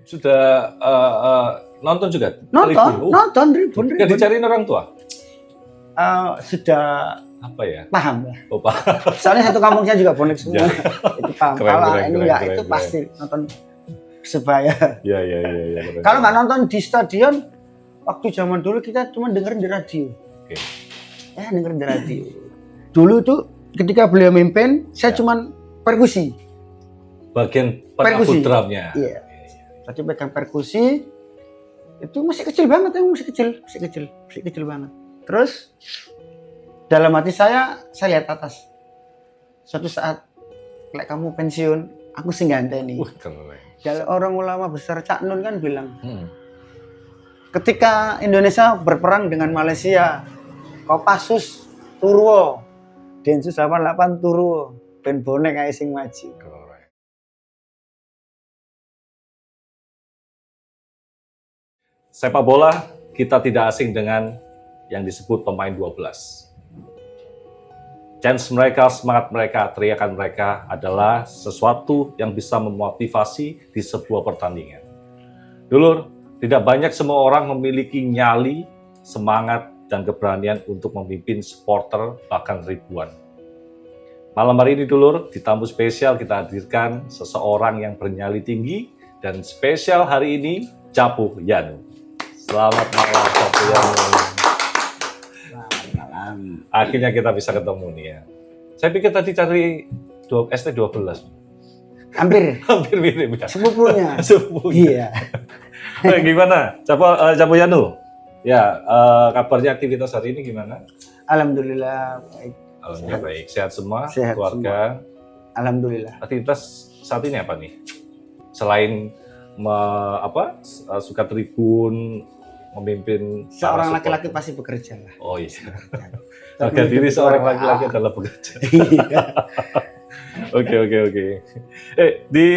Sudah nonton juga? Nonton ribun. Gak dicariin orang tua? Sudah Apa ya? paham lah. Oh, Pak. Soalnya satu kampung saya juga bonek semua. Itu paham. Kalau ini enggak, itu keren. pasti nonton Persebaya. Ya. Kalau nggak nonton di stadion, waktu zaman dulu kita cuma dengerin di radio. Oke. Ya, dengerin di radio. Dulu tuh ketika beliau mimpin, saya cuma perkusi. Bagian Perkusi. penakut drumnya. Iya. Tadi pegang perkusi, itu masih kecil banget, masih kecil banget. Terus dalam hati saya lihat atas. Suatu saat, kayak kamu pensiun, aku sing ganteni. Keren. Dari orang ulama besar Cak Nun kan bilang, ketika Indonesia berperang dengan Malaysia, Kopassus Turwo, Densus 88 Turwo, ben bonek ae sing maju. Keren. Sepak bola kita tidak asing dengan yang disebut pemain 12. Chance mereka, semangat mereka, teriakan mereka adalah sesuatu yang bisa memotivasi di sebuah pertandingan. Dulur, tidak banyak semua orang memiliki nyali, semangat, dan keberanian untuk memimpin supporter bahkan ribuan. Malam hari ini, Dulur, di tamu spesial kita hadirkan seseorang yang bernyali tinggi dan spesial hari ini, Capu Yanu. Selamat malam, Capu Yanu. Akhirnya kita bisa ketemu nih ya. Saya pikir tadi cari ST 12. Hampir Mirip ya. sepupunya. Sepupunya. Iya. Gimana? Capu Yanu. Ya, kabarnya aktivitas hari ini gimana? Alhamdulillah baik. Alhamdulillah baik. Sehat semua, Sehat keluarga. Alhamdulillah. Aktivitas saat ini apa nih? Selain suka tribun, memimpin Seorang para laki-laki supporter. pasti bekerja lah. Oh iya. Harga diri seorang laki-laki adalah bekerja. Iya. Oke. Di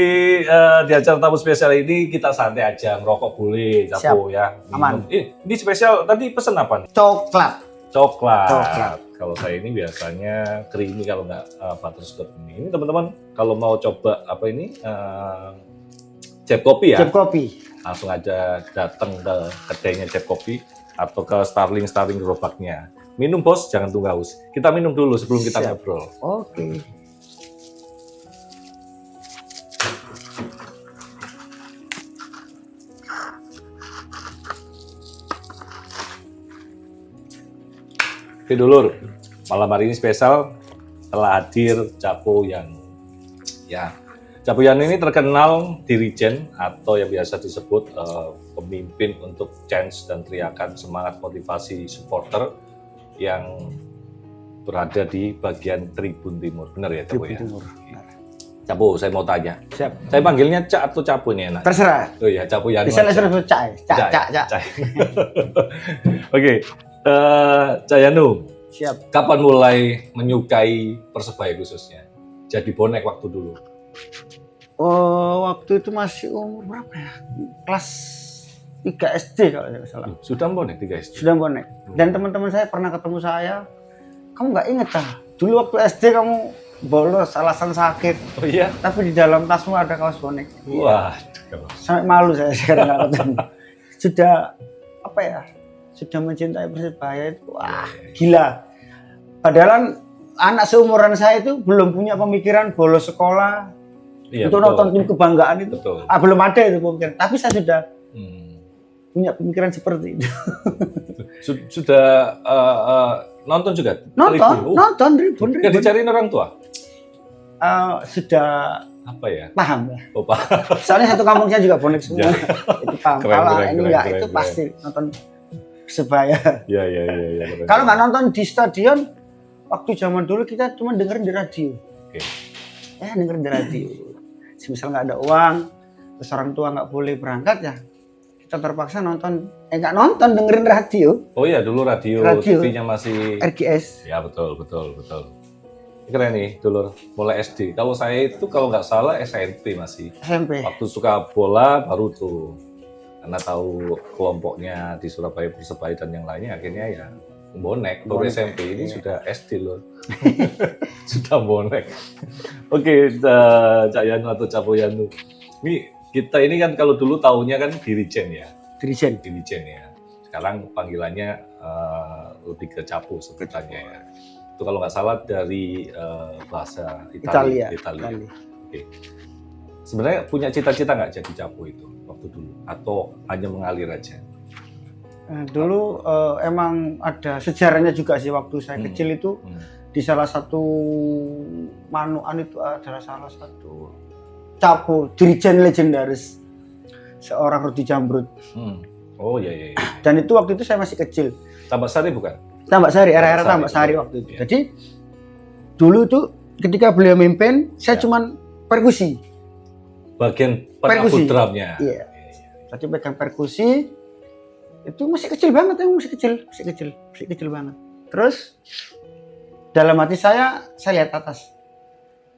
acara tamu spesial ini kita santai aja, ngerokok boleh, Capu ya. Aman. Ini spesial tadi pesen apa nih? Coklat. Coklat. Kalau saya ini biasanya creamy kalau nggak butterscotch ini. Ini teman-teman kalau mau coba apa ini Cep Kopi ya. Cep kopi. Langsung aja datang ke kedainya Cep Kopi atau ke Starling gerobaknya. Minum bos, jangan tunggu haus. Kita minum dulu sebelum kita Siap. ngobrol. Oke. Oke dulur, malam hari ini spesial telah hadir Capu Yanu. Ya, Capu Yanu ini terkenal dirijen atau yang biasa disebut pemimpin untuk chants dan teriakan semangat motivasi supporter yang berada di bagian Tribun Timur. Benar ya Capu ya? Timur. Capu, saya mau tanya. Siap. Saya panggilnya Cak atau Capu nih enak? Terserah. Oh iya, Capu Yanu. Bisa aja. langsung cak. Oke, Cak Yanu. Siap. Kapan mulai menyukai Persebaya khususnya? Jadi bonek waktu dulu. Oh, waktu itu masih umur berapa ya? Kelas 3 SD kalau tidak salah. Sudah bonek 3 SD? Sudah bonek. Dan teman-teman saya pernah ketemu saya. Kamu nggak inget ah? Dulu waktu SD kamu bolos alasan sakit. Oh iya? Tapi di dalam tasmu ada kaos bonek. Wah. Sampai malu saya sekarang nggak ketemu. Sudah apa ya? Sudah mencintai Persebaya itu wah gila. Padahal anak seumuran saya itu belum punya pemikiran bolos sekolah Iya, untuk betul. nonton tim kebanggaan itu. Betul. Belum ada itu pemikiran. Tapi saya sudah Hmm. punya pemikiran seperti itu. Sudah nonton juga? Nonton ribun. Gak dicariin orang tua? Sudah Apa ya? paham lah. Oh, Pak. Soalnya satu kampung saya juga bonek semua. Itu paham. Kalau ini enggak, itu keren. pasti nonton Persebaya. Iya. Kalau nggak nonton di stadion, waktu zaman dulu kita cuma dengerin di radio. Oke. Ya, dengerin di radio. Misal nggak ada uang, terus orang tua nggak boleh berangkat ya, kita terpaksa nonton. Nggak nonton, dengerin radio. Oh iya, dulu radio. TV-nya masih... RGS. Ya, betul. Ini keren nih, dulur. Mulai SD. Kalau saya itu kalau nggak salah SMP masih. SMP. Waktu suka bola baru tuh. Karena tahu kelompoknya di Surabaya Persebaya dan yang lainnya, akhirnya ya bonek. Baru SMP ini sudah SD loh. Sudah bonek. Oke, Cak Yanu atau Capu Yanu. Ini Kita ini kan kalau dulu tahunya kan dirijen ya, Dirijen. dirijen ya. Sekarang panggilannya lebih ke capo sebutannya ya. Itu kalau nggak salah dari bahasa Italia. Italia. Oke. Sebenarnya punya cita-cita nggak jadi capo itu waktu dulu, atau hanya mengalir aja? Dulu emang ada sejarahnya juga sih, waktu saya kecil itu di salah satu manuan itu adalah salah satu capo dirijen legendaris, seorang Rudi Jambrut. Oh iya. Dan itu waktu itu saya masih kecil. Tambak Sari bukan? Tambak Sari, era-era Tambak Sari waktu itu. Iya. Jadi dulu tuh ketika beliau mimpin, saya cuman perkusi. Bagian Perkusi. penabut drumnya. Iya. Tadi pegang perkusi, itu masih kecil banget, masih kecil banget. Terus dalam hati saya lihat atas.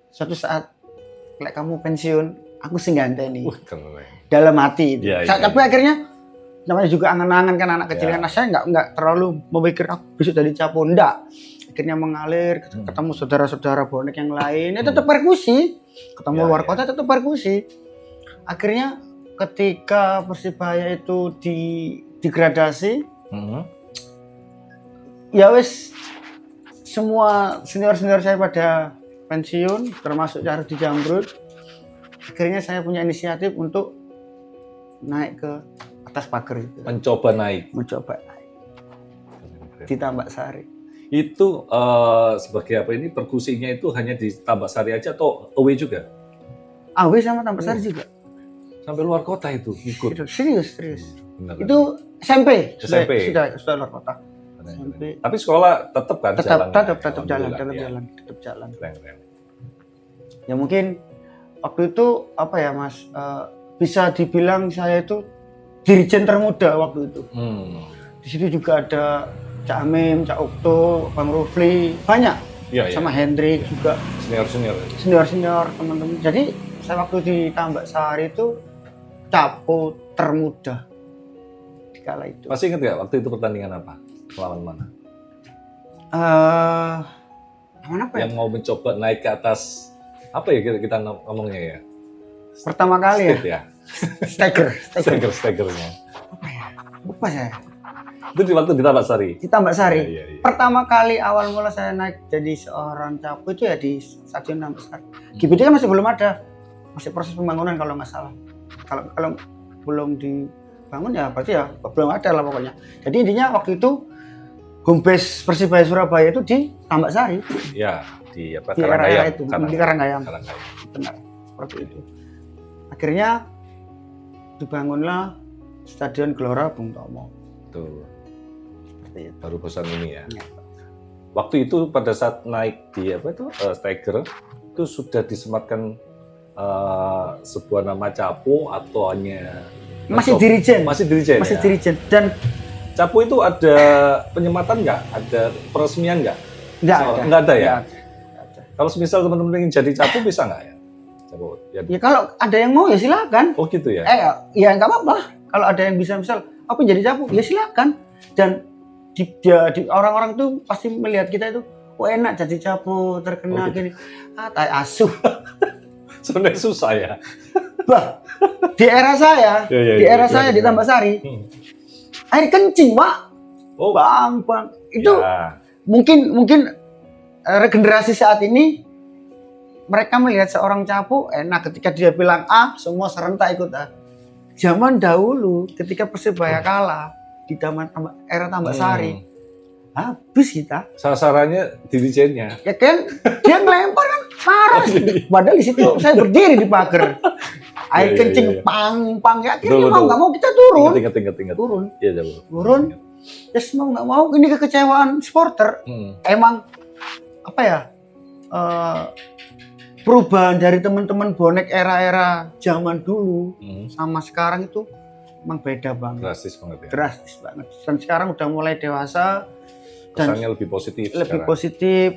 Suatu saat, kayak kamu pensiun, aku sih ganteni. Keren. Dalam hati. Iya, Tapi akhirnya namanya juga angan-angan kan, anak kecil Ya. kan. Saya nggak terlalu memikir aku besok jadi capo, enggak. Akhirnya mengalir, ketemu saudara-saudara bonek yang lain, ya tetap perkusi. Ketemu luar kota tetap perkusi. Akhirnya ketika Persibaya itu digradasi, ya wes semua senior-senior saya pada pensiun, termasuk Rudi Jambrut. Akhirnya saya punya inisiatif untuk naik ke atas pagar itu. Mencoba naik. Di Tambak Sari. Itu sebagai apa ini, perkusinya itu hanya di Tambak Sari aja atau away juga? Away sama Tambak Sari juga. Sampai luar kota itu ikut. Serius. Benar. Itu SMP. SMP. Sudah luar kota. SMP. Tapi sekolah tetap kan jalan? Tetap jalan. Keren. Ya mungkin waktu itu apa ya Mas, bisa dibilang saya itu dirijen termuda waktu itu. Di situ juga ada Cak Amim, Cak Okto, Bang Rufli, banyak. Iya, sama Hendrik juga. Senior teman-teman. Jadi saya waktu di Tambak Sari itu capo termuda di kala itu. Masih ingat nggak waktu itu pertandingan apa? Lawan mana? Lawan apa ya? Yang mau mencoba naik ke atas, apa ya kita ngomongnya ya? Pertama kali ya? Staggernya. Apa ya? Lupa saya. Itu di waktu di Tambak Sari? Di Tambak Sari. Iya. Pertama kali awal mula saya naik jadi seorang capo itu ya di Stadion Tambak Sari. GBD kan masih belum ada. Masih proses pembangunan kalau nggak salah. Kalau belum dibangun ya berarti ya belum ada lah pokoknya. Jadi intinya waktu itu home base Persibaya Surabaya itu di Tambak Sari. Ya, di apa? Di era itu, di Karanggayam. Benar, seperti itu. Akhirnya dibangunlah Stadion Gelora Bung Tomo. Tuh. Seperti itu. Baru bosan ini ya. Waktu itu pada saat naik di apa itu stagger itu sudah disematkan sebuah nama capo atau hanya masih dirijen dan capo itu ada penyematan nggak, ada peresmian nggak ada ya. Kalau misal teman-teman ingin jadi capo bisa nggak ya capo ya kalau ada yang mau ya silakan. Oh gitu ya. Ya nggak apa-apa kalau ada yang bisa misal apa jadi capo ya silakan. Dan di orang-orang tuh pasti melihat kita itu enak jadi capo, terkenal gini. Tai asuh. Sebenarnya susah ya. Bah, di era saya, di Tambak Sari, air kencing, Pak. Oh, bang. Itu mungkin regenerasi saat ini mereka melihat seorang capo enak ketika dia bilang A, semua serentak ikut A. Zaman dahulu ketika Persibaya kalah di era Tambak Sari, habis kita. Sasarannya dirijennya. Ya kan, dia ngelempar kan marah. Padahal di situ saya berdiri di pagar. Air kencing pang ya. Akhirnya mau nggak mau kita turun. Ingat. Turun. Yes, mau nggak mau ini kekecewaan supporter. Emang apa ya? Perubahan dari teman-teman bonek era-era zaman dulu sama sekarang itu emang beda banget. Drastis banget ya. Drastis banget. Dan sekarang udah mulai dewasa. Kesannya lebih positif.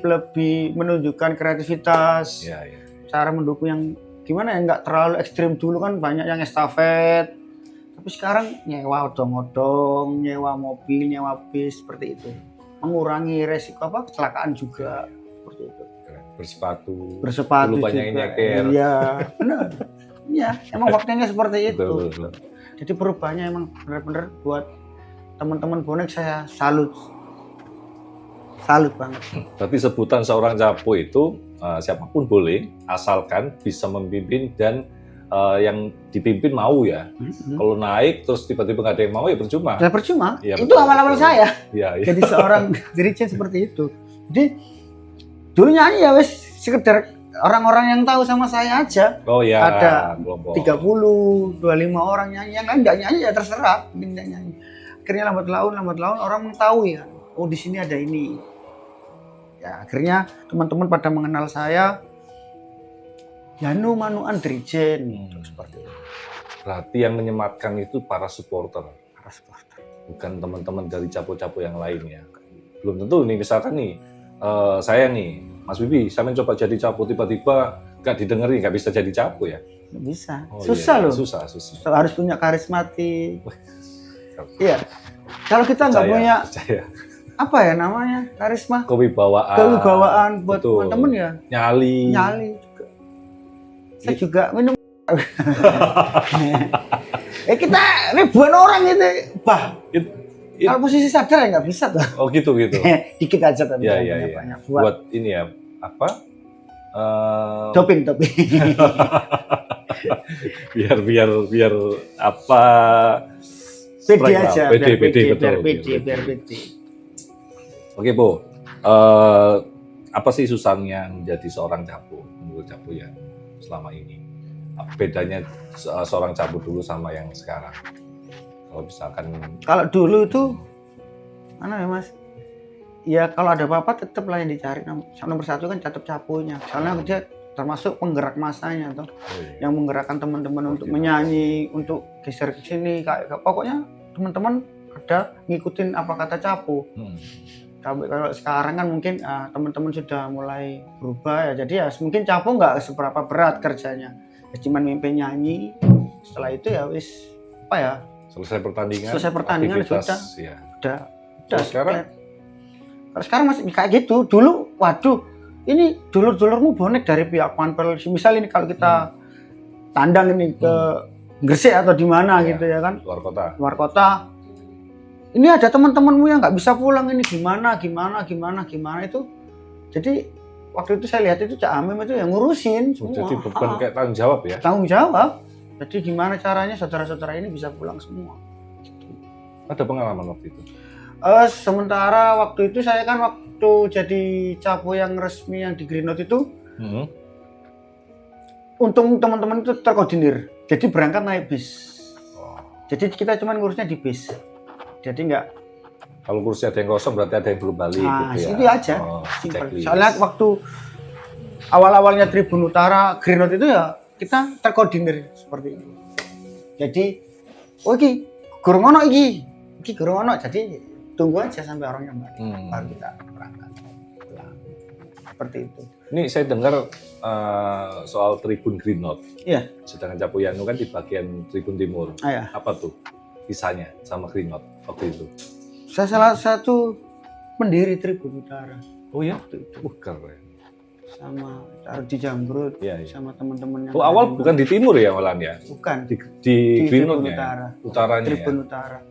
Lebih menunjukkan kreativitas. Ya. Cara mendukung yang gimana ya, nggak terlalu ekstrim. Dulu kan banyak yang estafet. Tapi sekarang nyewa odong-odong, nyewa mobil, nyewa bis, seperti itu. Mengurangi resiko kecelakaan juga. Seperti itu. Bersepatu. Dulu banyak yang nyeker. Iya, benar. Iya, emang faktanya seperti itu. Betul, betul. Jadi perubahannya emang benar-benar buat teman-teman bonek saya salut banget. Berarti sebutan seorang capo itu siapapun boleh, asalkan bisa memimpin dan yang dipimpin mau ya. Kalau naik terus tiba-tiba nggak ada yang mau ya percuma. Ya percuma. Ya, itu awal-awal saya. Ya, ya. Jadi seorang dirijen seperti itu. Jadi dulu nyanyi ya wes sekedar orang-orang yang tahu sama saya aja. Oh ya, ada kelompok. 30, 25 orang nyanyi, yang lain nggak nyanyi ya terserah, mungkin nggak nyanyi. Akhirnya lambat laun orang mengetahui ya, oh di sini ada ini. Ya akhirnya teman-teman pada mengenal saya, Yanu Manuan Dirijen, seperti itu. Berarti yang menyematkan itu para supporter, Para supporter. bukan teman-teman dari capo-capo yang lainnya. Belum tentu nih, misalkan nih, saya nih, Mas Bibi, saya mencoba jadi capo, tiba-tiba nggak didengerin, nggak bisa jadi capo ya? Nggak bisa, Oh, susah iya, loh. Susah. Harus punya karismatik. Iya, kalau kita nggak punya Percaya. apa ya namanya karisma, Kewibawaan buat betul. teman-teman ya nyali juga. Saya juga minum. Kita ribuan orang itu, kalau posisi sadar ya nggak bisa tuh. Oh gitu. Dikit aja tapi Iya. banyak. Buat ini ya, apa? Doping. biar apa? Pede aja, Pede, biar betul. pede. Oke, Bu. Apa sih susahnya menjadi seorang capo menurut capo ya selama ini? Bedanya seorang capo dulu sama yang sekarang? Kalau misalkan kalau dulu itu mana ya Mas? Ya kalau ada apa-apa tetap lah yang dicari. Nomor satu kan tetap caponya. Soalnya dia termasuk penggerak masanya tuh, yang menggerakkan teman-teman untuk menyanyi, untuk geser ke sini. Pokoknya teman-teman ada ngikutin apa kata capo. Kalau sekarang kan mungkin teman-teman sudah mulai berubah ya. Jadi ya mungkin capo nggak seberapa berat kerjanya. Ya, cuman mimpin nyanyi. Setelah itu ya wis apa ya? selesai pertandingan sudah. Ya. Udah sekarang. Kalau sekarang masih kayak gitu. Dulu, waduh, ini dulur-dulurmu bonek dari pihak Panpel. Misal ini kalau kita tandang ini ke Gresik atau di mana gitu ya kan? Luar kota. Ini ada teman-temanmu yang nggak bisa pulang ini gimana itu. Jadi waktu itu saya lihat itu Cak Amim itu yang ngurusin semua. Jadi bukan kayak tanggung jawab ya? Tanggung jawab. Jadi gimana caranya saudara-saudara ini bisa pulang semua. Ada pengalaman waktu itu? Sementara waktu itu saya kan waktu jadi capo yang resmi yang di Green Note itu, untung teman-teman itu terkoordinir. Jadi berangkat naik bis. Jadi kita cuma ngurusnya di bis. Jadi enggak. Kalau kursi ada yang kosong berarti ada yang belum balik gitu ya? Itu aja. Soalnya waktu awal-awalnya Tribun Utara Green Note itu ya kita terkoordinir seperti itu. Jadi, iki gurung ono iki gurung ono. Jadi tunggu aja sampai orangnya balik, baru kita berangkat. Seperti itu. Ini saya dengar soal Tribun Green Note. Iya. Sedangkan Capo Yanu kan di bagian Tribun Timur. Iya. Apa tuh kisahnya sama Green Note waktu itu? Saya salah satu pendiri Tribun Utara. Oh ya? Waktu itu. Keren. Sama taruh di Jambrut, sama teman-teman yang awal bukan di timur ya malah ya? Bukan. Di Green Note Utara. Utaranya Tribun Utara.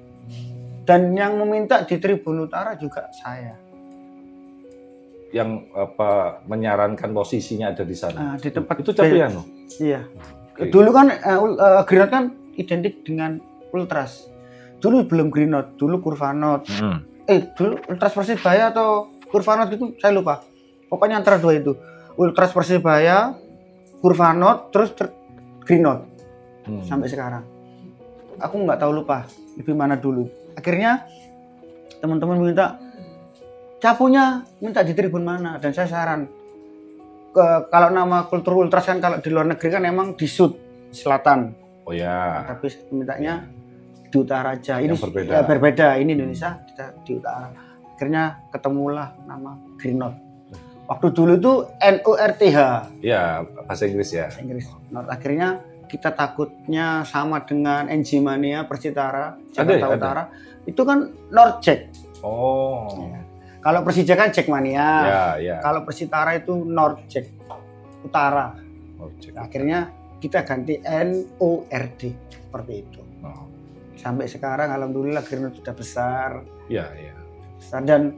Dan yang meminta di Tribun Utara juga saya. Yang apa menyarankan posisinya ada di sana. Di tempat itu Capo Yanu. Iya. Okay. Dulu kan Green Note kan identik dengan Ultras. Dulu belum Green Note, dulu Kurvanot. Dulu Ultras Persibaya atau Kurvanot gitu saya lupa. Pokoknya antara dua itu. Ultras Persibaya, Kurvanot, terus Green Note. Sampai sekarang. Aku nggak tahu lupa lebih mana dulu. Akhirnya teman-teman minta capunya minta di tribun mana, dan saya saran kalau nama kultur ultras kan kalau di luar negeri kan emang di Sud Selatan. Oh ya. Tapi mintanya di utara aja. Ini berbeda. Ya, berbeda. Ini Indonesia, kita di utara. Akhirnya ketemulah nama Green Note. Waktu dulu itu NURTH. Ya, bahasa Inggris ya. Bahasa Inggris. Akhirnya kita takutnya sama dengan NG Mania Persitara Jakarta Utara. Itu kan Norjack. Oh. Ya. Kalau Persija kan Jackmania. Ya. Kalau Persitara itu Norjack Utara. Norjack. Akhirnya kita ganti NORD seperti itu. Oh. Sampai sekarang alhamdulillah Greenwood sudah besar. Iya, iya. Besar dan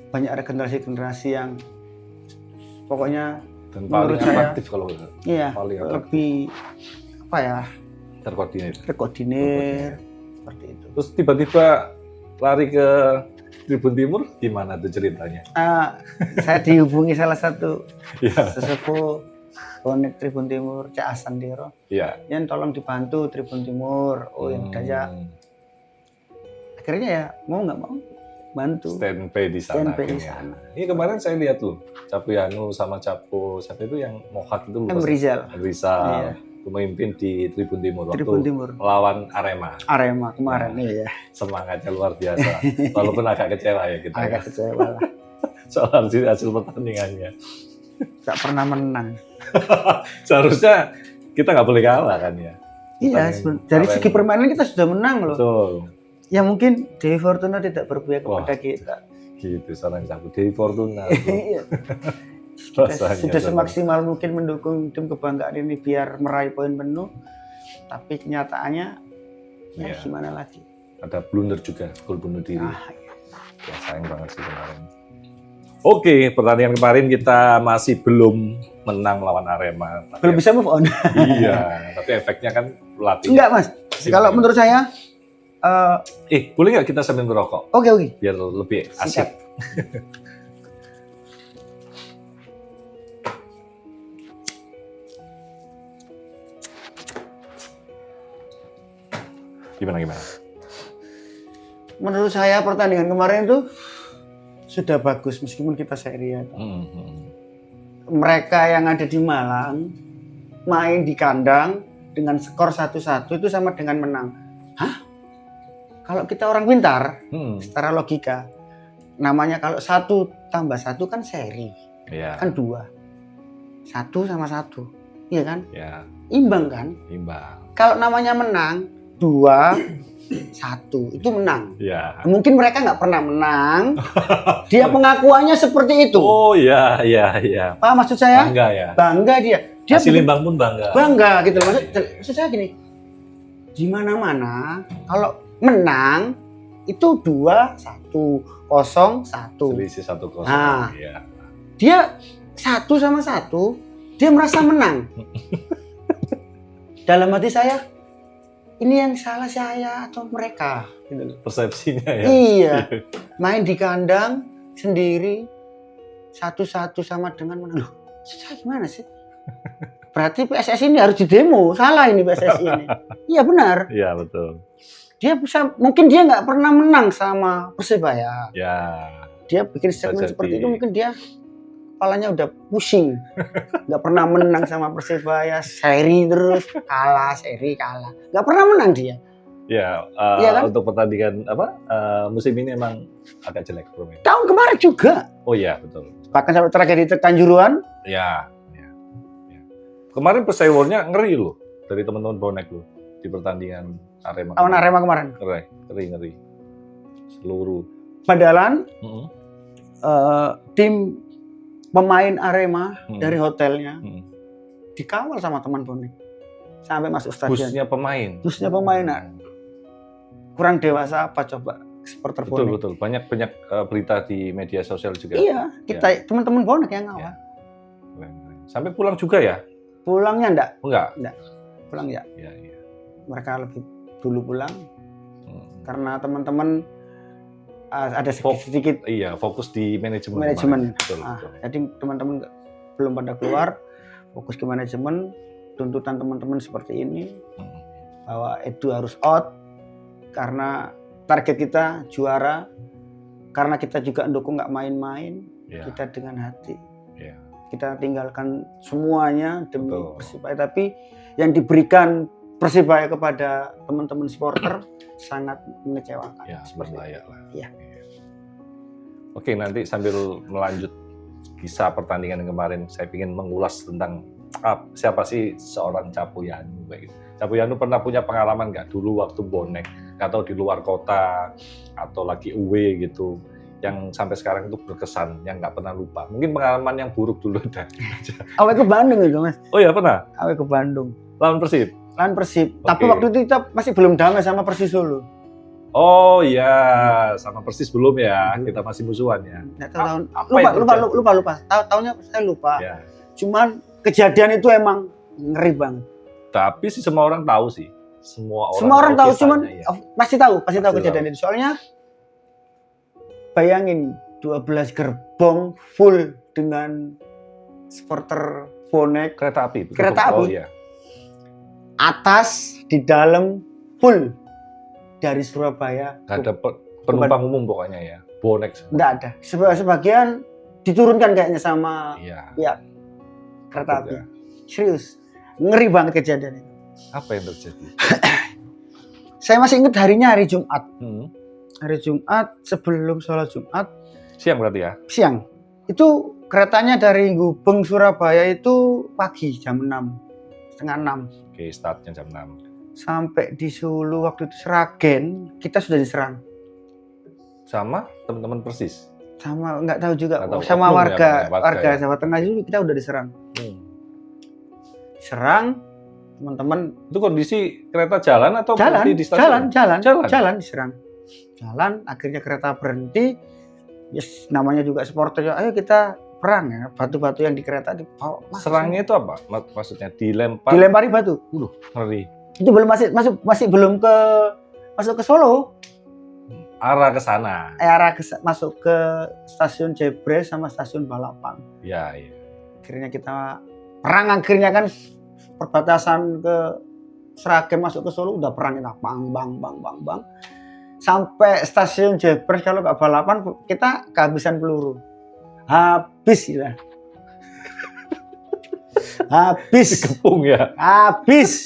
banyak ada generasi-generasi yang pokoknya Dan menurut paling saya aktif kalau iya paling aktif. lebih apa ya, Terkoordinir. terkoordinir seperti itu. Terus tiba-tiba lari ke Tribun Timur, gimana tuh ceritanya? Saya dihubungi salah satu Iya. sesepuh bonek Tribun Timur, Cak Hasan Diro. Iya. Yang tolong dibantu Tribun Timur. Oh yang daya. Akhirnya ya mau nggak mau bantu. Standby di sana. Standby di akhirnya. sana. Ini kemarin saya lihat loh, Capu Yanu sama Capu siapa itu yang Mohak itu M. Rizal. Rizal. Iya. Pemimpin di Tribun Timur waktu Tribun Timur. melawan Arema. Arema kemarin iya. Semangatnya luar biasa. Walaupun agak kecewa ya kita. Agak kecewa lah. Soal hasil pertandingannya. Tak pernah menang. Seharusnya kita nggak boleh kalah kan ya. Iya, dari segi permainan kita sudah menang loh. Betul. Ya mungkin Dewi Fortuna tidak berpihak Wah. kepada kita. Gitu seorang Capu Dewi Fortuna. Iya. Rasanya Sudah sama. semaksimal mungkin mendukung tim kebanggaan ini biar meraih poin penuh. Tapi kenyataannya ya Iya. gimana lagi? Ada blunder juga, gol bunuh diri. Ah, Ya, sayang banget sih kemarin. Oke, pertandingan kemarin kita masih belum menang melawan Arema. Tapi belum bisa move on. Iya, tapi efeknya kan pelatih. Enggak mas. Kalau menurut saya, Boleh nggak kita sambil ngerokok? oke. Biar lebih asik. Sikat. Gimana? Menurut saya pertandingan kemarin itu sudah bagus meskipun kita serian. Mereka yang ada di Malang main di kandang dengan skor 1-1 itu sama dengan menang. Hah? Kalau kita orang pintar, secara logika, namanya kalau 1 tambah 1 kan seri, Iya. kan 2. 1 sama 1, iya kan? Ya, Imbang kan? imbang. Kalau namanya menang, 2, 1, itu menang. Ya. Mungkin mereka nggak pernah menang, dia pengakuannya seperti itu. Oh iya. Paham maksud saya? Bangga ya. Bangga dia. Dia Hasil imbang pun bangga. bangga gitu loh. Maksud saya gini, di mana-mana kalau menang itu 2-1, 0-1. Selisih 1-0. Nah. Iya. Dia 1 sama 1, dia merasa menang. Dalam hati saya, ini yang salah saya atau mereka? Gitu loh. Persepsinya ya. Iya, main di kandang sendiri 1-1 sama dengan menang. Loh, saya gimana sih? Berarti PSSI ini harus didemo, salah ini PSSI ini. Iya benar. Iya, betul. Dia bisa, mungkin dia nggak pernah menang sama Persebaya. Ya. Dia bikin statement Bisa seperti jadi. itu, mungkin dia kepalanya udah pusing. Nggak pernah menang sama Persebaya, seri terus, seri kalah. Nggak pernah menang dia. Ya, Iya kan? untuk pertandingan musim ini emang agak jelek permainan. Tahun kemarin juga. Oh iya, betul. Bahkan sampai tragedi Kanjuruhan, Ya. Kemarin persewornya ngeri loh dari teman-teman bonek loh di pertandingan Arema. lawan Arema kemarin. Ngeri. Seluruh. Padahal Mm-mm. tim pemain Arema Hmm. dari hotelnya Mm. dikawal sama teman bonek sampai masuk stadion. Busnya pemain. Busnya pemain, nah, kurang dewasa apa coba supporter bonek? Betul. Banyak berita di media sosial juga. Iya, kita teman-teman bonek yang ngawal. Keren. Sampai pulang juga ya? Pulangnya enggak, Enggak. pulang ya. Iya. Mereka lebih dulu pulang Hmm. karena teman-teman ada Fokus. sedikit Iya, fokus di manajemen. Manajemen. Betul. jadi teman-teman belum pada keluar, fokus ke manajemen. Tuntutan teman-teman seperti ini Hmm. bahwa Edu harus out karena target kita juara, karena kita juga mendukung nggak main-main, Iya. kita dengan hati. Iya. Kita tinggalkan semuanya demi Betul. Persibaya, tapi yang diberikan Persibaya kepada teman-teman supporter sangat mengecewakan. Ya, Seperti layak lah. Iya. Oke, nanti sambil melanjut kisah pertandingan yang kemarin, saya ingin mengulas tentang siapa sih seorang Capu Yanu. Capu Yanu pernah punya pengalaman nggak dulu waktu bonek, atau di luar kota, atau lagi away gitu, yang sampai sekarang itu berkesan, yang nggak pernah lupa? Mungkin pengalaman yang buruk dulu ada. Awet ke Bandung itu Mas. Oh ya pernah? Awet ke Bandung. Lawan Persib? Lawan Persib. Oke. Tapi waktu itu kita masih belum damai sama Persis Solo. Oh iya, sama Persis belum ya, kita masih musuhan ya. Nggak tahu tahun. Apa yang Lupa. Tahunnya saya lupa. Ya. Cuman kejadian itu emang ngeri banget. Tapi sih semua orang tahu sih. Semua orang tahu, kisahnya, cuman ya. pasti tahu Pasti kejadian itu. Soalnya bayangin 12 gerbong full dengan supporter bonek, Kereta api. betul. Kereta Oh, api. iya. atas di dalam full dari Surabaya. Gak ada penumpang umum pokoknya ya. Bonek semua. Enggak ada. Sebagian diturunkan kayaknya sama Iya. pihak kereta api. Ya. Serius. Ngeri banget kejadian itu. Apa yang terjadi? Saya masih ingat harinya hari Jumat. Hmm. Hari Jumat sebelum sholat Jumat Siang berarti ya? siang. Itu keretanya dari Gubeng Surabaya itu pagi jam 6, setengah 6. Oke, startnya jam 6. Sampai di Solo waktu itu Sragen, kita sudah diserang. Sama teman-teman Persis. Sama nggak tahu juga, Nggak tahu, sama oknum ya, warga ya. Jawa Tengah juga kita udah diserang. Hmm. Serang teman-teman Itu kondisi kereta jalan atau jalan, berhenti di stasiun? jalan diserang. Jalan, akhirnya kereta berhenti. Yes, namanya juga supporter, ayo kita perang ya. Batu-batu yang di kereta dibawa. Serangnya itu apa? Maksudnya dilempar? Dilempari batu. Ngeri. Itu belum masih belum masuk ke Solo. Arah ke sana. Masuk ke stasiun Jebres sama stasiun Balapan. Ya, iya. Akhirnya kita perang, akhirnya kan perbatasan ke Sragen masuk ke Solo udah perang kita bang. Sampai stasiun Jebres kalau nggak Balapan kita kehabisan peluru. Habis ya. Habis. Dikepung ya. Habis.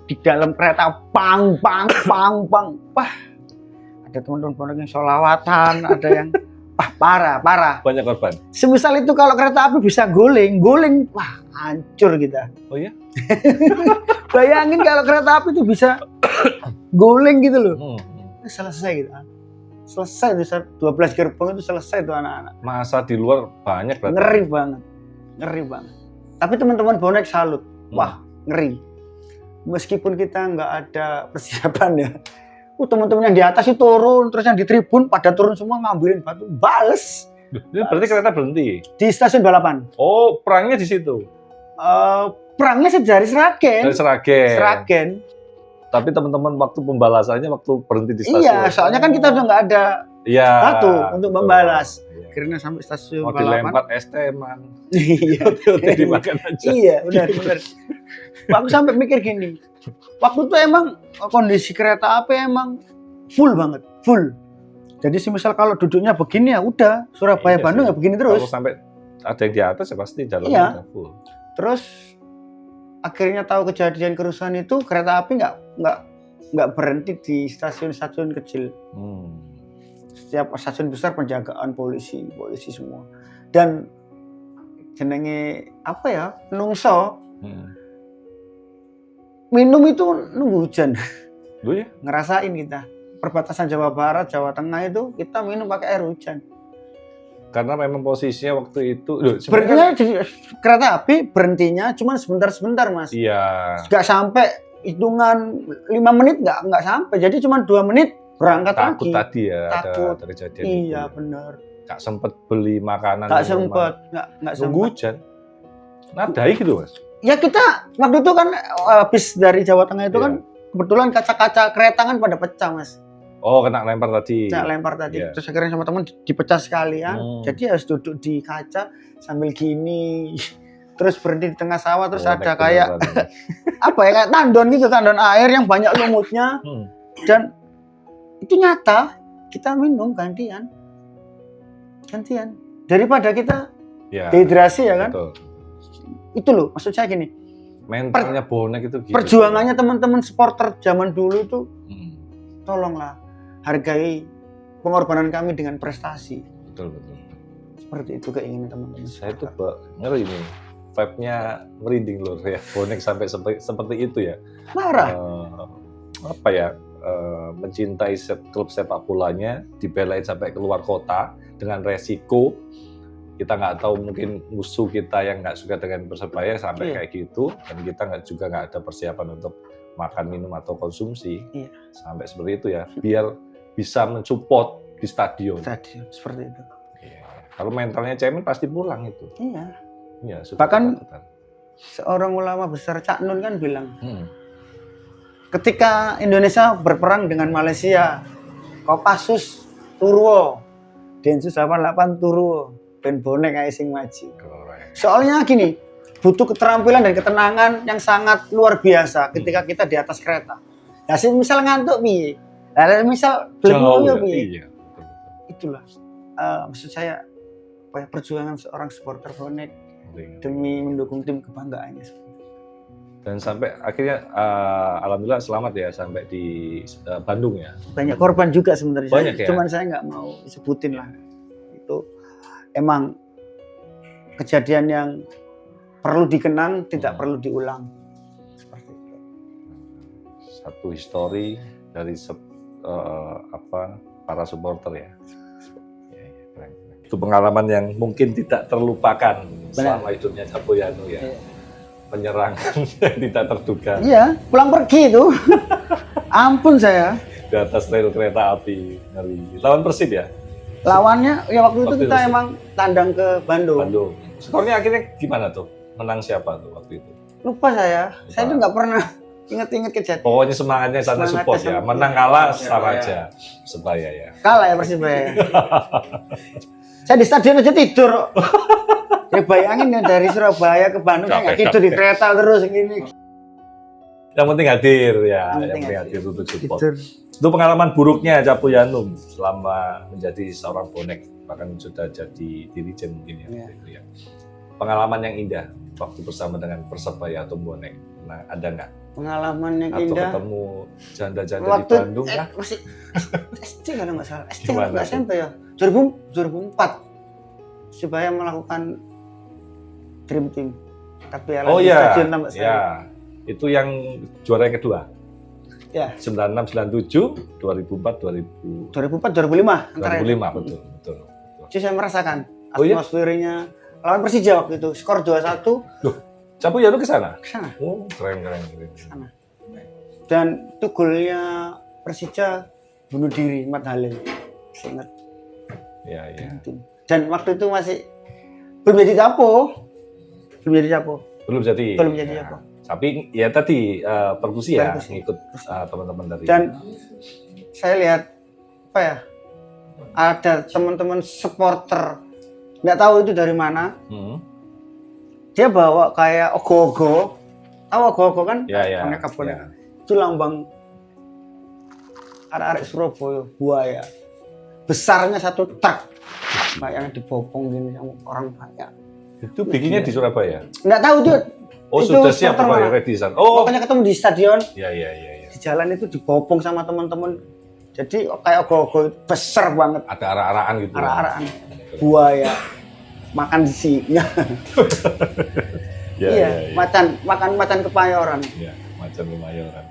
Di dalam kereta pang. Wah. Ada teman-teman yang sholawatan, ada yang parah. Banyak korban. Semisal itu kalau kereta api bisa guling, wah hancur kita. Oh iya? Bayangin kalau kereta api itu bisa guling gitu loh. Selesai gitu. Selesai itu 12 gerbong itu selesai tuh anak-anak. Masa di luar banyak berarti. Ngeri banget. Tapi teman-teman bonek salut. Wah, ngeri. Meskipun kita nggak ada persiapan ya. Teman-teman yang di atas itu turun, terus yang di tribun pada turun semua ngambilin batu, bales. Itu berarti kereta berhenti. Di stasiun Balapan. Oh, perangnya di situ. Perangnya sih dari Sragen. Dari Sragen. Sragen. Tapi teman-teman waktu pembalasannya waktu berhenti di stasiun. Iya, soalnya kan kita udah nggak ada batu untuk membalas. Iya. Akhirnya sampai stasiun Mau Balapan. dilempar es teman. Iya. Dimakan aja. Iya, benar. Aku sampai mikir gini. Waktu itu emang kondisi kereta api emang full banget, full. Jadi misal kalau duduknya begini ya udah Surabaya Iya Bandung sih. ya begini terus. Kalau sampai ada yang di atas ya pasti jalannya Iya. udah full. Terus akhirnya tahu kejadian kerusuhan itu kereta api nggak berhenti di stasiun-stasiun kecil. Setiap stasiun besar penjagaan polisi semua. Dan jenenge apa ya, nungso. Minum itu nunggu hujan. Lu ya? Ngerasain kita. Perbatasan Jawa Barat, Jawa Tengah itu kita minum pakai air hujan. Karena memang posisinya waktu itu Berhentinya kereta api berhentinya cuma sebentar-sebentar, Mas. Iya. Nggak sampai hitungan 5 menit, nggak sampai. Jadi cuma 2 menit berangkat Takut lagi. tadi ya Takut. ada kejadian Iya, itu. benar. Gak sempet beli makanan. Nggak minuman. sempet, nggak Nunggu sempet. hujan. Nadai gitu Mas. Ya kita waktu itu kan habis dari Jawa Tengah itu Iya. kan kebetulan kaca-kaca kereta kan pada pecah, Mas. Oh, kena lempar tadi. Saya lempar tadi. Iya. Terus akhirnya sama teman dipecah sekalian. Jadi harus duduk di kaca sambil gini. Terus berhenti di tengah sawah, terus Oh, ada naik kayak beneran. apa ya, kayak tandon gitu, tandon air yang banyak lumutnya. Dan itu nyata, kita minum gantian. Daripada kita Ya, dehidrasi ya kan. betul. Itu loh, maksud saya gini. Mentalnya bonek itu gitu. Perjuangannya teman-teman supporter zaman dulu itu Hmm, tolonglah hargai pengorbanan kami dengan prestasi. betul. Seperti itu keinginan teman-teman. Saya tuh ngeri nih. Vibe-nya merinding loh ya. Bonek sampai seperti itu ya. Marah. Apa ya? mencintai klub sepak bolanya, dibelain sampai keluar kota dengan resiko kita nggak tahu, mungkin musuh kita yang nggak suka dengan Persebaya sampai kayak gitu, dan kita nggak ada persiapan untuk makan, minum atau konsumsi sampai seperti itu ya, biar bisa mensupport di stadion. Seperti itu. Kalau mentalnya cemen pasti pulang itu. Iya. Bahkan seorang ulama besar Cak Nun kan bilang, ketika Indonesia berperang dengan Malaysia, Kopassus Turwo, Densus 88 Turwo, ben bonek kayak sing maju. Soalnya gini, butuh keterampilan dan ketenangan yang sangat luar biasa ketika kita di atas kereta. Ya sih misal ngantuk piye? Lah misal belum piye? Itulah maksud saya perjuangan seorang supporter bonek demi mendukung tim kebanggaannya. Dan sampai akhirnya alhamdulillah selamat ya sampai di Bandung ya. Banyak korban juga sebenarnya. Banyak ya? Cuman saya nggak mau sebutin lah. Itu emang kejadian yang perlu dikenang, tidak perlu diulang. Seperti itu. Satu histori dari para supporter ya. Itu pengalaman yang mungkin tidak terlupakan selama hidupnya Capo Yanu ya. Penyerangan yang tidak terduga. Iya, pulang pergi itu. Ampun saya. Di atas rel kereta api, ngeri. Lawan Persib ya? Lawannya, ya waktu itu kita emang tandang ke Bandung. Skornya akhirnya gimana tuh? Menang siapa tuh waktu itu? Lupa saya tuh nggak pernah inget-inget kejadian. Pokoknya semangatnya sana support ya. Menang kalah sama aja. Persebaya ya. Kalah ya Persibaya. Saya di stadion aja tidur. Ya bayangin ya dari Surabaya ke Bandung nggak tidur di kereta terus gini. Yang penting hadir ya. Yang penting hadir untuk support. Itu pengalaman buruknya Capo Yanu selama menjadi seorang bonek, bahkan sudah jadi dirijen mungkin ya. Pengalaman yang indah waktu bersama dengan Persebaya atau bonek. Nah, ada nggak? Pengalaman yang atau indah. Atau ketemu janda-janda di Bandung ya? Masih SD kalau nggak salah. SD nggak SMP ya. 2004 Persebaya melakukan Dream Team. Tapi stadion tambah saya. Ya. Itu yang juara yang kedua. Ya. 96, 97, 2004, 2005 antara 2005 betul. Jadi saya merasakan atmosfernya lawan Persija waktu itu, skor 2-1. Loh, Capo Yanu ke sana? Ke sana. Oh, keren. Sana. Dan itu golnya Persija bunuh diri Mat Halil. Saya ingat. Iya. Dan waktu itu masih belum jadi Capo. Belum jadi Capo. Tapi ya tadi perkusi ya, ngikut teman-teman dari. Dan saya lihat ada teman-teman supporter, nggak tahu itu dari mana. Dia bawa kayak ogoh-ogoh. Tahu ogoh-ogoh kan? Ya. Boneka. Itu lambang arek-arek Surabaya, buaya. Besarnya 1 truk. Kayak dibopong gini sama orang banyak. Itu bikinnya di Surabaya? Nggak tahu itu. Oh, itu sudah siap ya, redisan. Oh, makanya ketemu di stadion. Iya. Di jalan itu dibopong sama teman-teman. Jadi kayak ogoh-ogoh besar banget. Ada arak-arakan gitu. Arak-arakan. Buaya. Makan singa. Iya. Macan kepayoran. Iya, macan kepayoran.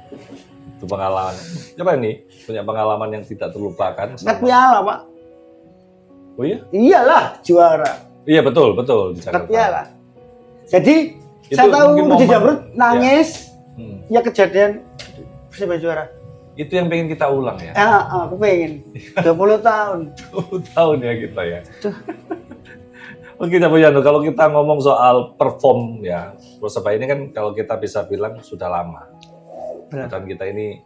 Itu pengalaman. Coba nih, punya pengalaman yang tidak terlupakan. Angkat piala, Pak. Oh iya? Iyalah, juara. Iya, betul di Jakarta. Angkat piala. Jadi itu saya tahu di Jamrut nangis. Ya kejadian Persebaya juara. Itu yang pengen kita ulang ya? Aku pengen. 20 tahun. 20 tahun ya kita ya. Oke, Capo Yanu, kalau kita ngomong soal perform ya, Persebaya ini kan kalau kita bisa bilang sudah lama. Dan kita ini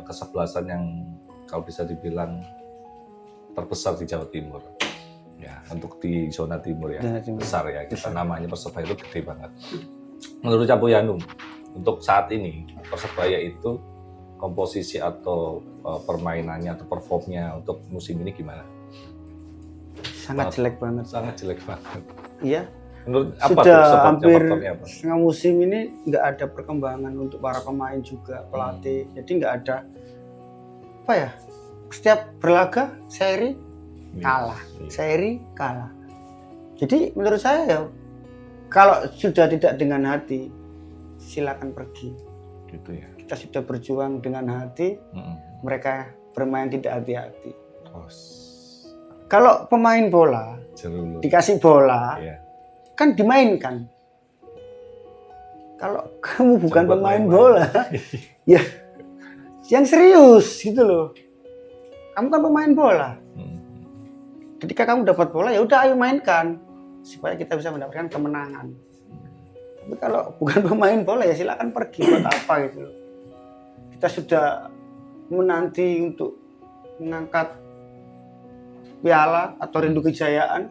kesebelasan yang kalau bisa dibilang terbesar di Jawa Timur. Ya, untuk di zona timur ya, besar ya. Kita namanya Persebaya itu gede banget. Menurut Capo Yanu, untuk saat ini Persebaya itu komposisi atau permainannya atau performnya untuk musim ini gimana? Sangat jelek banget. Iya. Menurut apa sudah tuh, hampir setengah musim ini nggak ada perkembangan untuk para pemain juga, pelatih. Jadi nggak ada setiap berlaga seri kalah. Jadi menurut saya ya, kalau sudah tidak dengan hati, silakan pergi. Gitu ya. kita sudah berjuang dengan hati, mereka bermain tidak hati-hati. Kalau pemain bola dikasih bola, kan dimainkan. Kalau kamu bukan pemain bola, ya yang serius gitu loh. Kamu kan pemain bola. Ketika kamu dapat bola, ya udah ayo mainkan supaya kita bisa mendapatkan kemenangan. Tapi kalau bukan pemain bola ya silakan pergi, buat apa gitu loh. Kita sudah menanti untuk mengangkat piala atau rindu kejayaan,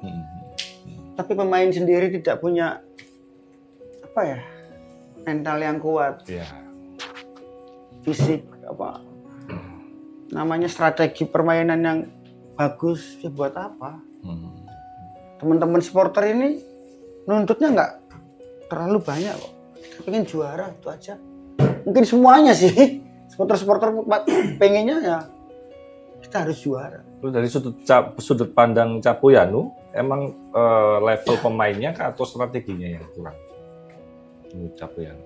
tapi pemain sendiri tidak punya apa ya, mental yang kuat, fisik apa namanya, strategi permainan yang bagus, ya buat apa? Teman-teman supporter ini nuntutnya nggak terlalu banyak kok, kita pengen juara itu aja. Mungkin semuanya sih supporter pengennya ya kita harus juara. Terus dari sudut pandang Capuyanu, emang level pemainnya atau strateginya yang kurang? Menurut Capuyanu.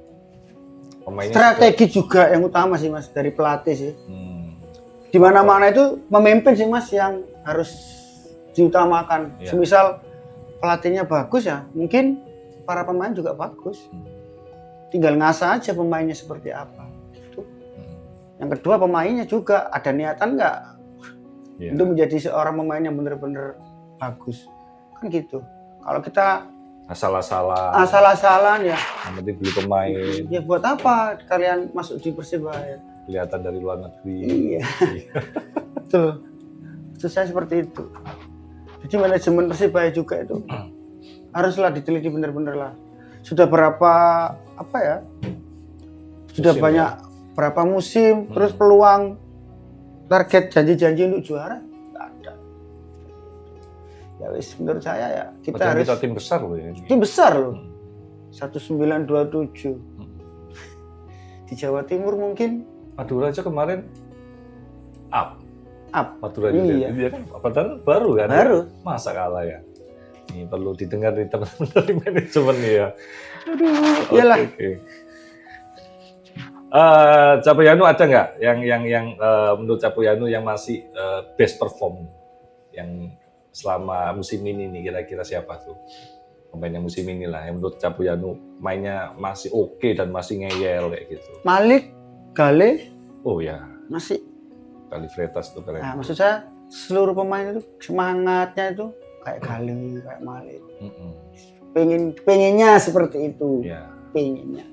Strategi juga yang utama sih Mas, dari pelatih sih. Di mana-mana itu memimpin sih Mas yang harus diutamakan. Semisal pelatihnya bagus ya, mungkin para pemain juga bagus. Tinggal ngasah aja pemainnya seperti apa. Gitu. Yang kedua, pemainnya juga ada niatan nggak untuk menjadi seorang pemain yang benar-benar bagus. Kan gitu. Kalau kita asal-asalan ya, yang penting beli pemain. Ya buat apa kalian masuk di Persebaya? Kelihatan dari luar negeri. Iya. Betul. Maksud saya seperti itu. Jadi manajemen Persebaya juga itu haruslah diteliti benar-benar lah. Sudah berapa apa ya? Sudah musim banyak berapa musim, terus peluang, target, janji-janji untuk juara nggak ada. Ya wis, menurut saya ya kita harus. Kita tim besar loh ya. Tim besar loh. 1927. Di Jawa Timur mungkin. Madura aja kemarin up. Madura iya. Dia kan padahal baru kan. Baru. Ya? Masa kalah ya. Ini perlu didengar di teman-teman dari manajemen ya. Aduh, iyalah. Okay. Capuyanu ada nggak yang menurut Capuyanu yang masih best perform yang selama musim ini nih, kira-kira siapa tuh pemain yang musim ini lah yang menurut Capuyanu mainnya masih oke dan masih ngeyel kayak gitu? Malik, Gale. Oh ya. Masih. Gale Freitas tuh keren. Nah, maksud saya seluruh pemain itu semangatnya itu kayak Gale, kayak Malik. Pengennya seperti itu. Ya. Pengennya.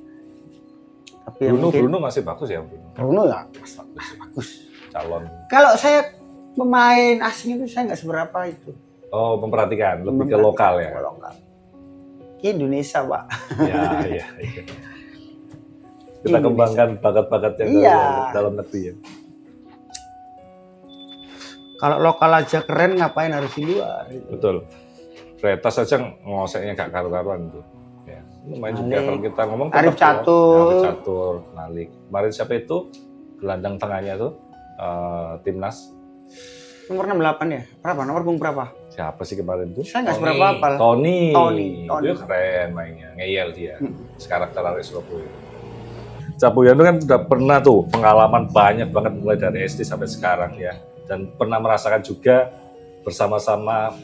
Tapi Bruno masih bagus ya Bruno ya bagus. Calon. Kalau saya pemain asing itu saya nggak seberapa itu. Oh, memperhatikan lebih ke lokal ya. Lokal. Indonesia Pak. Ya. Kita kembangkan bakat-bakatnya dalam negeri ya. Kalau lokal aja keren, ngapain harus di luar? Gitu. Betul. Freitas aja ngoseknya gak karu-karuan tuh. Ya. Main juga kalau kita ngomong Arif Catur, Malik. Kemarin siapa itu gelandang tengahnya tuh timnas? Nomor 68 ya? Berapa? Nomor punggung berapa? Siapa sih kemarin tuh? Saya nggak seberapa hafal. Tony. Dia keren mainnya, ngeyel dia. Sekarang terlalu Surabaya. Capuyanu kan sudah pernah tuh pengalaman banyak banget mulai dari SD sampai sekarang ya. Dan pernah merasakan juga bersama-sama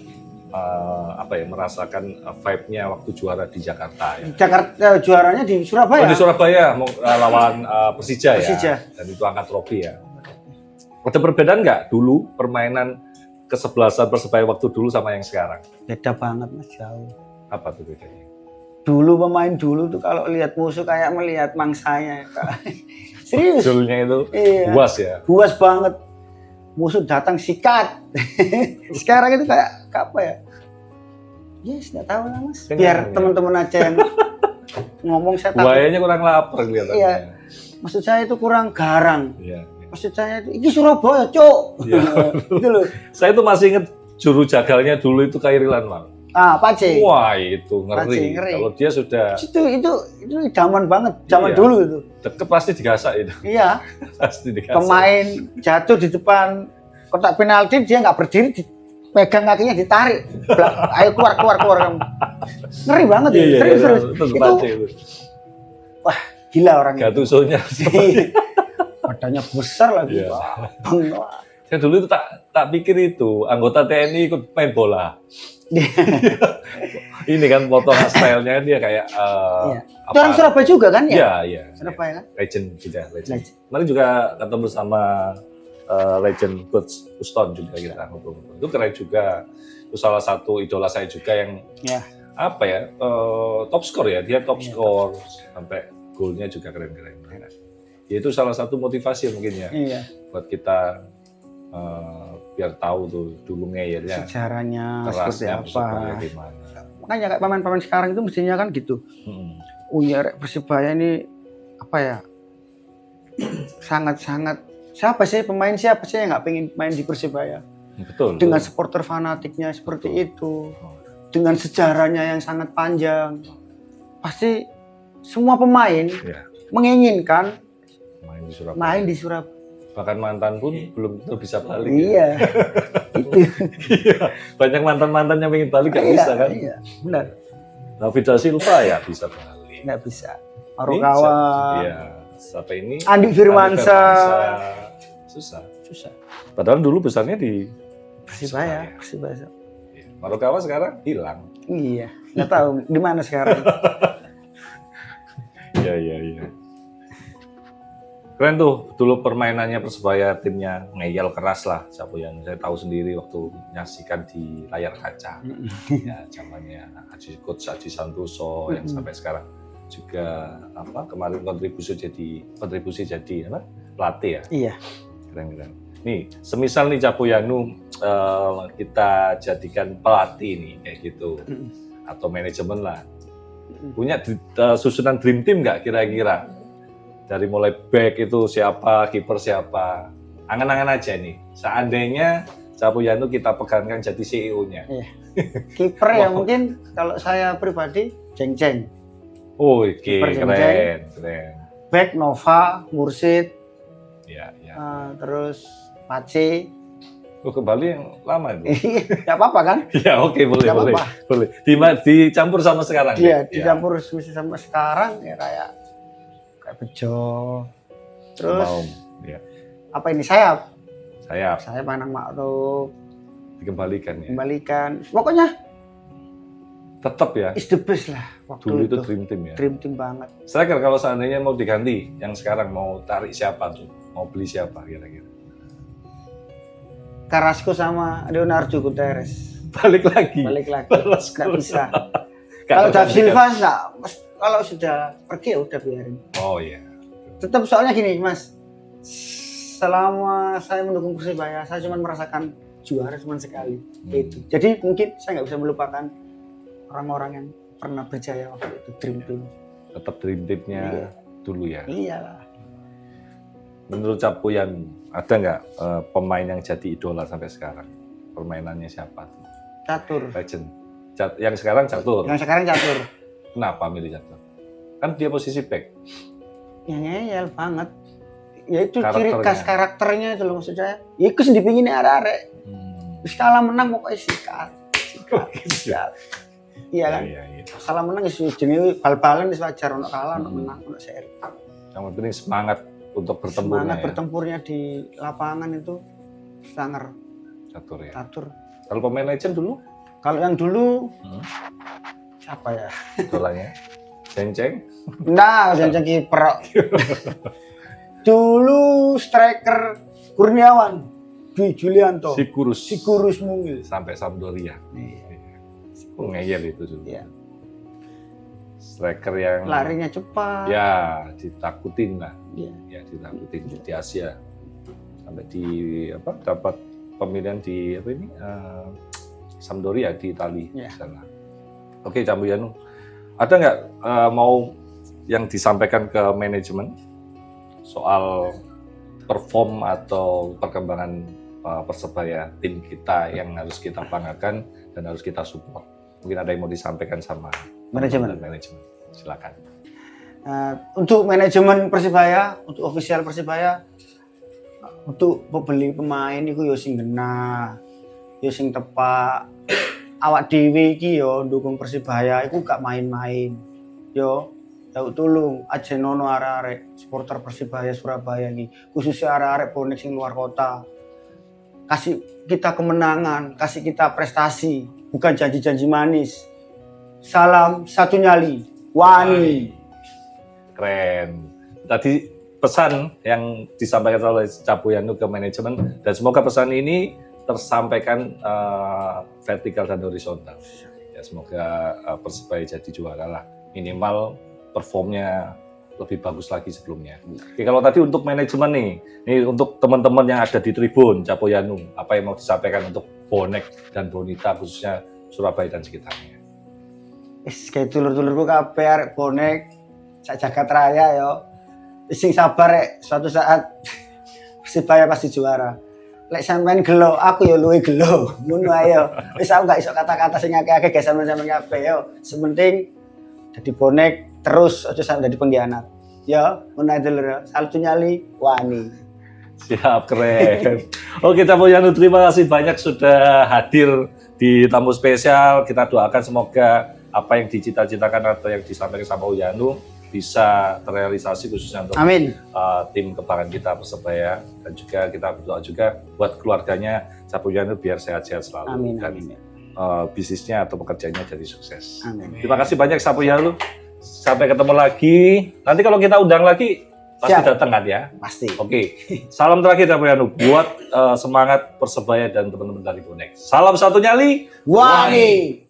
merasakan vibe-nya waktu juara di Jakarta ya. Jakarta juaranya di Surabaya. Di Surabaya lawan Persija ya. Dan itu angkat trofi ya. Ada perbedaan nggak dulu permainan kesebelasan Persebaya waktu dulu sama yang sekarang? Beda banget Mas, jauh. Apa tuh bedanya? Dulu pemain dulu tuh kalau lihat musuh kayak melihat mangsanya. Serius. Dulunya itu buas ya. Buas banget. Musuh datang sikat. Sekarang itu kayak apa ya? Yes, nggak tahu lah Mas. Biar teman-teman aja yang ngomong, saya takut. Buayanya kurang lapar kelihatannya. Iya. Maksud saya itu kurang garang. Iya. Maksud saya itu, ini Surabaya, Cok. Iya. Gitu loh. Saya tuh masih inget juru jagalnya dulu itu Kairilan, Bang. Pak C. Wah, itu ngeri. Kalau dia sudah itu idaman banget, zaman dulu itu. Deket pasti digasak itu. Iya. Pasti digasak. Pemain jatuh di depan kotak penalti, dia nggak berdiri, pegang kakinya ditarik. Ayo keluar kamu. Ngeri banget itu. Serius. Itu. Wah, gila orangnya. Gattuso-nya. badannya besar lagi. Iya. Wah. Saya dulu itu tak pikir itu anggota TNI ikut main bola. Ini kan foto stylenya dia kayak Iya. Itu orang Surabaya juga kan ya? Iya, iya. Surabaya kan? Legend juga, legend. Legend. Kemarin juga ketemu sama legend Coach Uston juga kita ngobrol. Itu keren juga. Itu salah satu idola saya juga yang Ya. apa ya top score ya, dia top Iya, score sampai golnya juga keren-keren. Ya, itu salah satu motivasi mungkin ya Iya. buat kita biar tahu tuh dulu ngeyelnya Sejarahnya seperti kerasnya apa. Persebaya gimana. Makanya kayak pemain-pemain sekarang itu mestinya kan gitu. Oh iya, Persebaya ini apa ya? Sangat-sangat siapa sih yang nggak pengen main di Persebaya? Betul. Dengan betul. supporter fanatiknya seperti Betul. itu, dengan sejarahnya yang sangat panjang, pasti semua pemain Ya, menginginkan main di Surabaya. main di Surabaya. Bahkan mantan pun belum tentu bisa balik. Iya, itu. Iya. Banyak mantan-mantan yang ingin balik nggak Iya, bisa kan? iya, benar. David da Silva ya bisa balik. Nggak bisa. Ini Marukawa, Iya. Sampai ini Andi Firmansyah. Susah. Susah. Padahal dulu besarnya di Persibaya. Iya. Marukawa sekarang hilang. Iya, nggak tahu di mana sekarang. Iya. Keren tuh dulu permainannya Persebaya, timnya ngeyel keras lah. Siapa yang saya tahu sendiri waktu menyaksikan di layar kaca. Ya, zamannya Coach Aji Santoso yang sampai sekarang juga kemarin kontribusi jadi pelatih ya. Iya. Keren. Nih, semisal nih Capuyanu kita jadikan pelatih nih kayak gitu atau manajemen lah. Punya susunan dream team nggak kira-kira? Dari mulai back itu siapa, kiper siapa? Angan-angan aja nih. Seandainya Capuyanu kita pegangkan jadi CEO-nya. Iya. Kiper ya mungkin kalau saya pribadi Ceng. Oh, oke, Kiper keren. Back Nova, Mursid, Ya. terus Pace. Oh, kembali yang lama itu. Nggak apa-apa kan? Ya, oke, boleh. Nggak apa-apa. Boleh. Dicampur sama sekarang. Iya, deh? dicampur sama sekarang ya kayak Bejo. Terus Maum. Ya. apa ini sayap? Saya Panang Makruf, dikembalikan ya. kembalikan. Pokoknya Tetap ya. is the best lah waktu Dulu itu itu. dream team ya. Dream team banget. Striker kalau seandainya mau diganti, yang sekarang mau tarik siapa tuh? Mau beli siapa kira-kira? Carrasco sama Leonardo Guterres. Balik lagi. Balik lagi. Carrasco. Nggak bisa. Kalau David Silva nggak, kalau sudah pergi ya udah biarin. Oh iya. Tetap soalnya gini Mas, selama saya mendukung Persibaya, saya cuma merasakan juara cuma sekali. Itu. Jadi mungkin saya nggak bisa melupakan orang-orang yang pernah berjaya waktu itu, dream team. Tetap dream team-nya Iya. dulu ya. Iyalah. Menurut Capuyan, ada nggak pemain yang jadi idola sampai sekarang? Permainannya siapa tuh? Catur. Legend. Yang sekarang Catur. Yang sekarang catur. Kenapa milih Catur? Kan dia posisi back. Ya ngeyel banget. Ya itu ciri Karakternya. khas karakternya itu loh maksud saya. Ya itu sendiri pingin arek-arek. Terus kalah menang pokoknya sikat. Iya kan? Iya. Kalah menang isu jenenge bal-balan wis wajar ono kalah ono menang ono seri. Yang penting semangat untuk bertempurnya Semangat ya. bertempurnya di lapangan itu sangar Catur ya. catur. Kalau pemain legend dulu, Kalau yang dulu siapa ya? idolanya Ceng. Nah, jangan kiper. Dulu striker Kurniawan, Dwi Julianto, Sigurus Mungil sampai Sampdoria. Ngeyel itu dulu. Iya. Striker yang Larinya cepat. ya ditakutin lah. Iya. Ya ditakutin di Asia. Sampai di dapat pemilihan di Sampdoria di Italia Iya. sana. Oke, Capuyanu. Ada nggak mau yang disampaikan ke manajemen soal perform atau perkembangan Persebaya tim kita yang harus kita banggakan dan harus kita support? Mungkin ada yang mau disampaikan sama Manajemen. Silakan. Untuk manajemen Persibaya, untuk official Persibaya, untuk pembeli pemain itu yo sing genah, yo sing tepak. Awak dhewe iki yo ndukung Persibaya iku gak main-main. Yo Daud tulung aja nono arek-arek supporter Persibaya Surabaya iki, khususnya arek-arek bonek sing luar kota. Kasih kita kemenangan, kasih kita prestasi, bukan janji-janji manis. Salam satu nyali, Wani. Keren. Tadi pesan yang disampaikan oleh Capo Yanu ke manajemen, dan semoga pesan ini tersampaikan vertikal dan horizontal. Ya, semoga Persebaya jadi juara lah, minimal performnya lebih bagus lagi sebelumnya. Oke, kalau tadi untuk manajemen nih untuk teman-teman yang ada di Tribun, Capo Yanu, apa yang mau disampaikan untuk bonek dan bonita khususnya Surabaya dan sekitarnya? Kayak dulur-dulurku kabeh arek bonek sak jagat raya yo. Sing sabar rek, suatu saat Persibaya pasti juara. Lek sampean gelo, aku yo luwih gelo. Ngono ayo. Wis aku gak iso kata-kata sing akeh-akeh ge sampean kabeh yo. Sementing dadi bonek terus aja sampe dadi pengkhianat. Yo, ngono ae dulur. Satu nyali Wani. Siap, keren. Oke, Capo Yanu, terima kasih banyak sudah hadir di tamu spesial. Kita doakan semoga apa yang dicita-citakan atau yang disampaikan Capo Yanu bisa terrealisasi khususnya untuk Amin. Tim kebanggaan kita Persebaya, dan juga kita berdoa juga buat keluarganya Capo Yanu biar sehat-sehat selalu. Amin. Dan Amin. bisnisnya atau pekerjaannya jadi sukses. Amin. Terima kasih banyak Capo Yanu. Sampai ketemu lagi. Nanti kalau kita undang lagi pasti Siap. datang kan ya. Pasti. Oke, salam terakhir Capo Yanu buat semangat Persebaya dan teman-teman dari Bonek. Salam satu nyali, Wani.